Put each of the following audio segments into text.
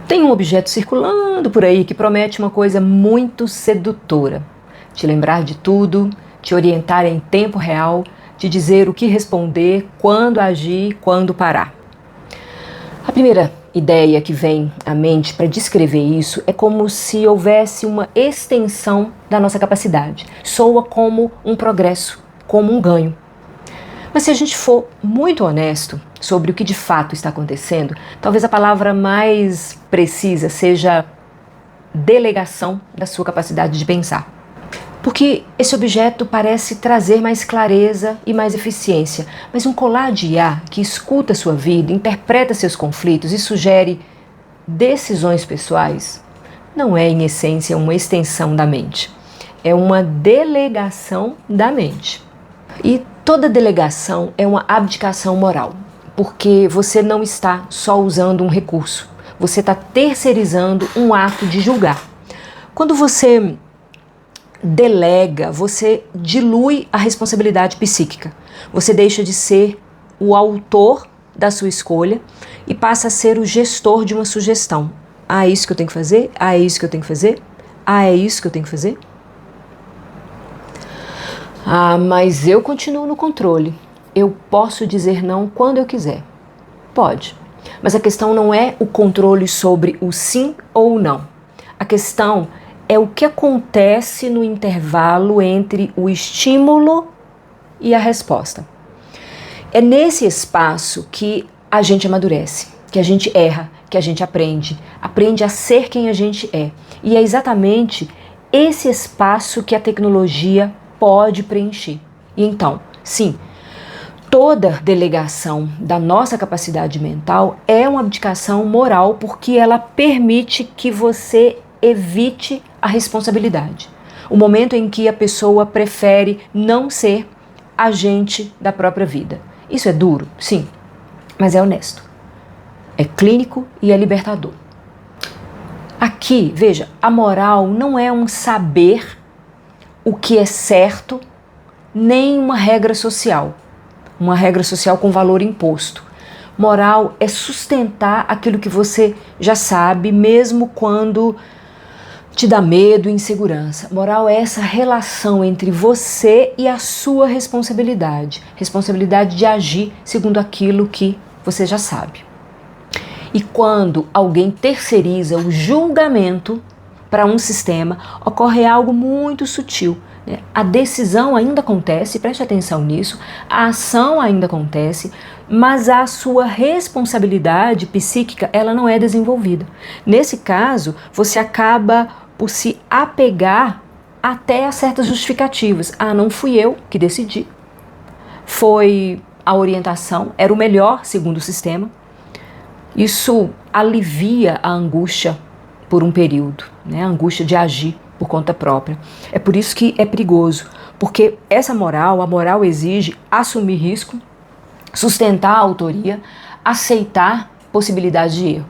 Tem um objeto circulando por aí que promete uma coisa muito sedutora. Te lembrar de tudo, te orientar em tempo real, te dizer o que responder, quando agir, quando parar. A primeira ideia que vem à mente para descrever isso é como se houvesse uma extensão da nossa capacidade. Soa como um progresso, como um ganho. Mas se a gente for muito honesto sobre o que de fato está acontecendo, talvez a palavra mais precisa seja delegação da sua capacidade de pensar. Porque esse objeto parece trazer mais clareza e mais eficiência, mas um colar de IA que escuta a sua vida, interpreta seus conflitos e sugere decisões pessoais, não é em essência uma extensão da mente, é uma delegação da mente. E toda delegação é uma abdicação moral, porque você não está só usando um recurso, você está terceirizando um ato de julgar. Quando você delega, você dilui a responsabilidade psíquica. Você deixa de ser o autor da sua escolha e passa a ser o gestor de uma sugestão. Ah, é isso que eu tenho que fazer? Ah, é isso que eu tenho que fazer? Ah, é isso que eu tenho que fazer? Ah, mas eu continuo no controle. Eu posso dizer não quando eu quiser. Pode. Mas a questão não é o controle sobre o sim ou o não. A questão é o que acontece no intervalo entre o estímulo e a resposta. É nesse espaço que a gente amadurece, que a gente erra, que a gente aprende a ser quem a gente é. E é exatamente esse espaço que a tecnologia pode preencher. E então, sim, toda delegação da nossa capacidade mental é uma abdicação moral porque ela permite que você evite a responsabilidade. O momento em que a pessoa prefere não ser agente da própria vida. Isso é duro, sim, mas é honesto. É clínico e é libertador. Aqui, veja, a moral não é um saber o que é certo, nem uma regra social com valor imposto. Moral é sustentar aquilo que você já sabe, mesmo quando te dá medo e insegurança. Moral é essa relação entre você e a sua responsabilidade de agir segundo aquilo que você já sabe. E quando alguém terceiriza o julgamento para um sistema, ocorre algo muito sutil. A decisão ainda acontece, preste atenção nisso, a ação ainda acontece, mas a sua responsabilidade psíquica ela não é desenvolvida. Nesse caso, você acaba por se apegar até a certas justificativas. Ah, não fui eu que decidi, foi a orientação, era o melhor segundo o sistema. Isso alivia a angústia por um período, a angústia de agir por conta própria. É por isso que é perigoso, porque essa moral, a moral exige assumir risco, sustentar a autoria, aceitar possibilidade de erro.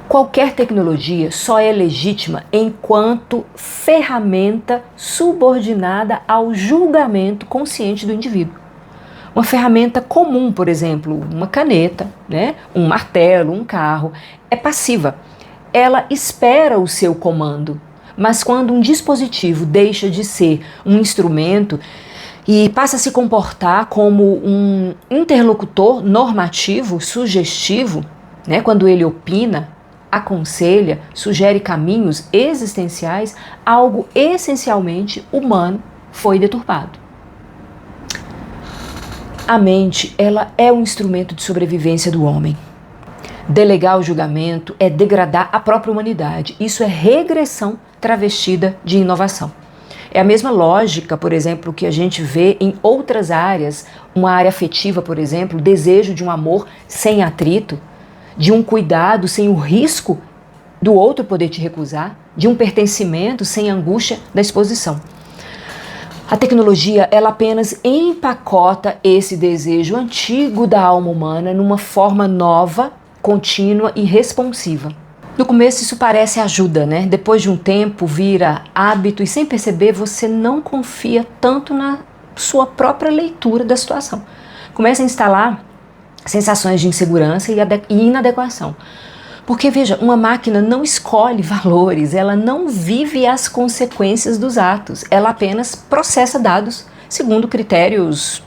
Qualquer tecnologia só é legítima enquanto ferramenta subordinada ao julgamento consciente do indivíduo. Uma ferramenta comum, por exemplo, uma caneta, um martelo, um carro, é passiva. Ela espera o seu comando. Mas quando um dispositivo deixa de ser um instrumento e passa a se comportar como um interlocutor normativo, sugestivo, quando ele opina, aconselha, sugere caminhos existenciais, algo essencialmente humano foi deturpado. A mente, ela é um instrumento de sobrevivência do homem. Delegar o julgamento é degradar a própria humanidade. Isso é regressão travestida de inovação. É a mesma lógica, por exemplo, que a gente vê em outras áreas, uma área afetiva, por exemplo, o desejo de um amor sem atrito, de um cuidado sem o risco do outro poder te recusar, de um pertencimento sem a angústia da exposição. A tecnologia, ela apenas empacota esse desejo antigo da alma humana numa forma nova, contínua e responsiva. No começo isso parece ajuda, Depois de um tempo vira hábito e sem perceber você não confia tanto na sua própria leitura da situação. Começa a instalar sensações de insegurança e inadequação. Porque, veja, uma máquina não escolhe valores, ela não vive as consequências dos atos, ela apenas processa dados segundo critérios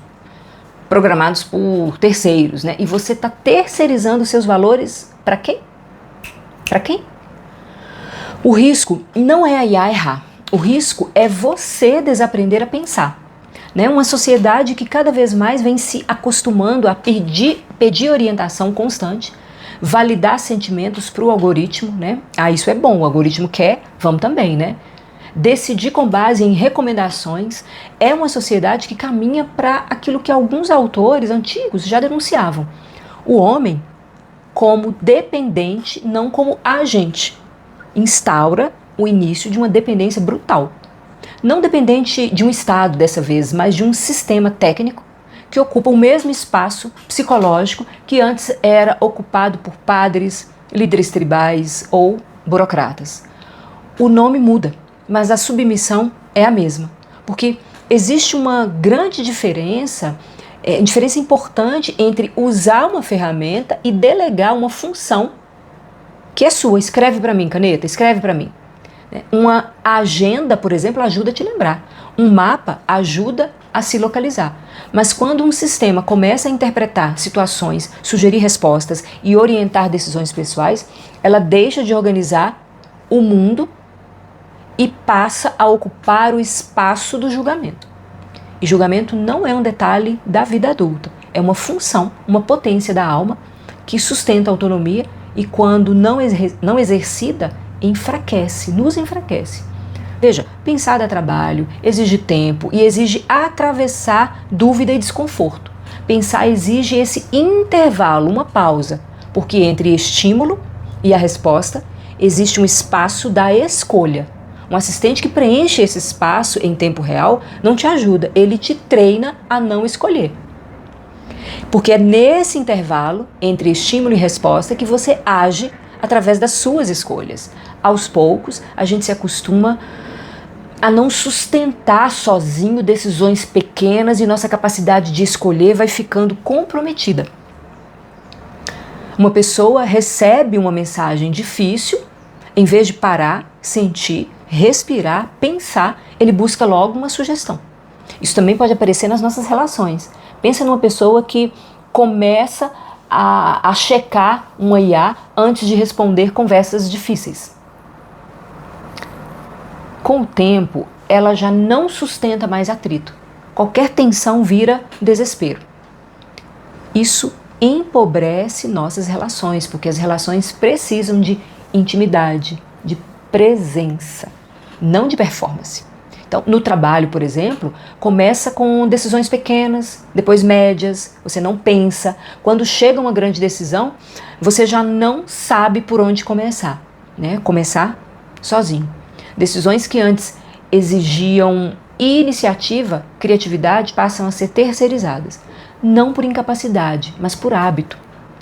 programados por terceiros, né? E você está terceirizando seus valores para quem? Para quem? O risco não é a IA errar, o risco é você desaprender a pensar. Né? Uma sociedade que cada vez mais vem se acostumando a pedir orientação constante, validar sentimentos para o algoritmo, né? Ah, isso é bom, o algoritmo quer, vamos também, né? Decidir com base em recomendações é uma sociedade que caminha para aquilo que alguns autores antigos já denunciavam. O homem como dependente, não como agente. Instaura o início de uma dependência brutal. Não dependente de um Estado dessa vez, mas de um sistema técnico que ocupa o mesmo espaço psicológico que antes era ocupado por padres, líderes tribais ou burocratas. O nome muda, mas a submissão é a mesma, porque existe uma grande diferença importante entre usar uma ferramenta e delegar uma função que é sua. Escreve para mim, caneta, escreve para mim. Uma agenda, por exemplo, ajuda a te lembrar. Um mapa ajuda a se localizar. Mas quando um sistema começa a interpretar situações, sugerir respostas e orientar decisões pessoais, ela deixa de organizar o mundo e passa a ocupar o espaço do julgamento. E julgamento não é um detalhe da vida adulta, é uma função, uma potência da alma que sustenta a autonomia e quando não exercida, enfraquece, nos enfraquece. Veja, pensar dá trabalho, exige tempo e exige atravessar dúvida e desconforto. Pensar exige esse intervalo, uma pausa, porque entre estímulo e a resposta existe um espaço da escolha. Um assistente que preenche esse espaço em tempo real não te ajuda, ele te treina a não escolher. Porque é nesse intervalo entre estímulo e resposta que você age através das suas escolhas. Aos poucos, a gente se acostuma a não sustentar sozinho decisões pequenas e nossa capacidade de escolher vai ficando comprometida. Uma pessoa recebe uma mensagem difícil, em vez de parar, sentir, respirar, pensar, ele busca logo uma sugestão. Isso também pode aparecer nas nossas relações. Pensa numa pessoa que começa a checar uma IA antes de responder conversas difíceis. Com o tempo, ela já não sustenta mais atrito. Qualquer tensão vira desespero. Isso empobrece nossas relações, porque as relações precisam de intimidade, de presença, não de performance. Então, no trabalho, por exemplo, começa com decisões pequenas, depois médias, você não pensa. Quando chega uma grande decisão, você já não sabe por onde começar, né? Começar sozinho. Decisões que antes exigiam iniciativa, criatividade, passam a ser terceirizadas. Não por incapacidade, mas por hábito.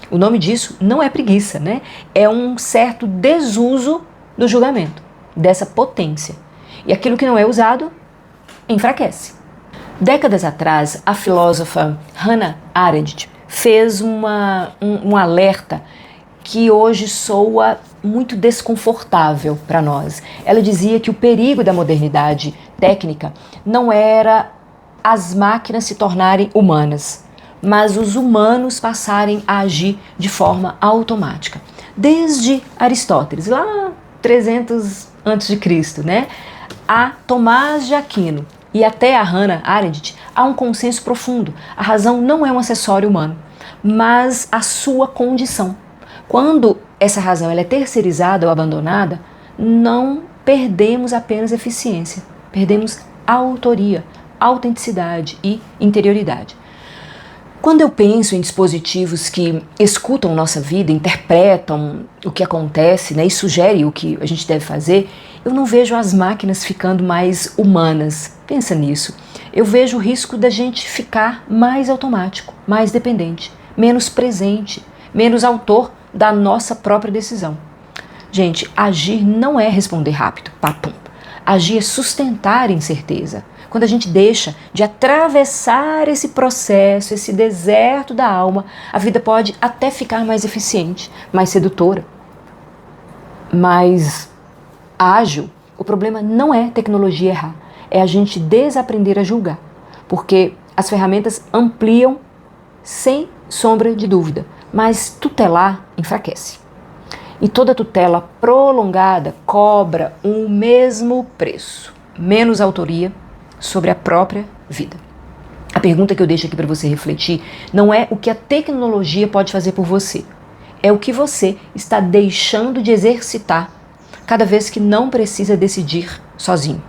O nome disso não é preguiça, né? É um certo desuso do julgamento, dessa potência. E aquilo que não é usado, enfraquece. Décadas atrás, a filósofa Hannah Arendt fez um alerta que hoje soa muito desconfortável para nós. Ela dizia que o perigo da modernidade técnica não era as máquinas se tornarem humanas, mas os humanos passarem a agir de forma automática. Desde Aristóteles, lá 300 a.C., né? A Tomás de Aquino e até a Hannah Arendt, há um consenso profundo. A razão não é um acessório humano, mas a sua condição. Quando essa razão ela é terceirizada ou abandonada, não perdemos apenas eficiência, perdemos autoria, autenticidade e interioridade. Quando eu penso em dispositivos que escutam nossa vida, interpretam o que acontece, né, e sugerem o que a gente deve fazer, eu não vejo as máquinas ficando mais humanas. Pensa nisso. Eu vejo o risco da gente ficar mais automático, mais dependente, menos presente, menos autor da nossa própria decisão. Gente, agir não é responder rápido, papum. Agir é sustentar incerteza. Quando a gente deixa de atravessar esse processo, esse deserto da alma, a vida pode até ficar mais eficiente, mais sedutora. mais ágil, o problema não é tecnologia errar, é a gente desaprender a julgar, porque as ferramentas ampliam sem sombra de dúvida, mas tutelar enfraquece. E toda tutela prolongada cobra o mesmo preço, menos autoria sobre a própria vida. A pergunta que eu deixo aqui para você refletir não é o que a tecnologia pode fazer por você, é o que você está deixando de exercitar cada vez que não precisa decidir sozinho.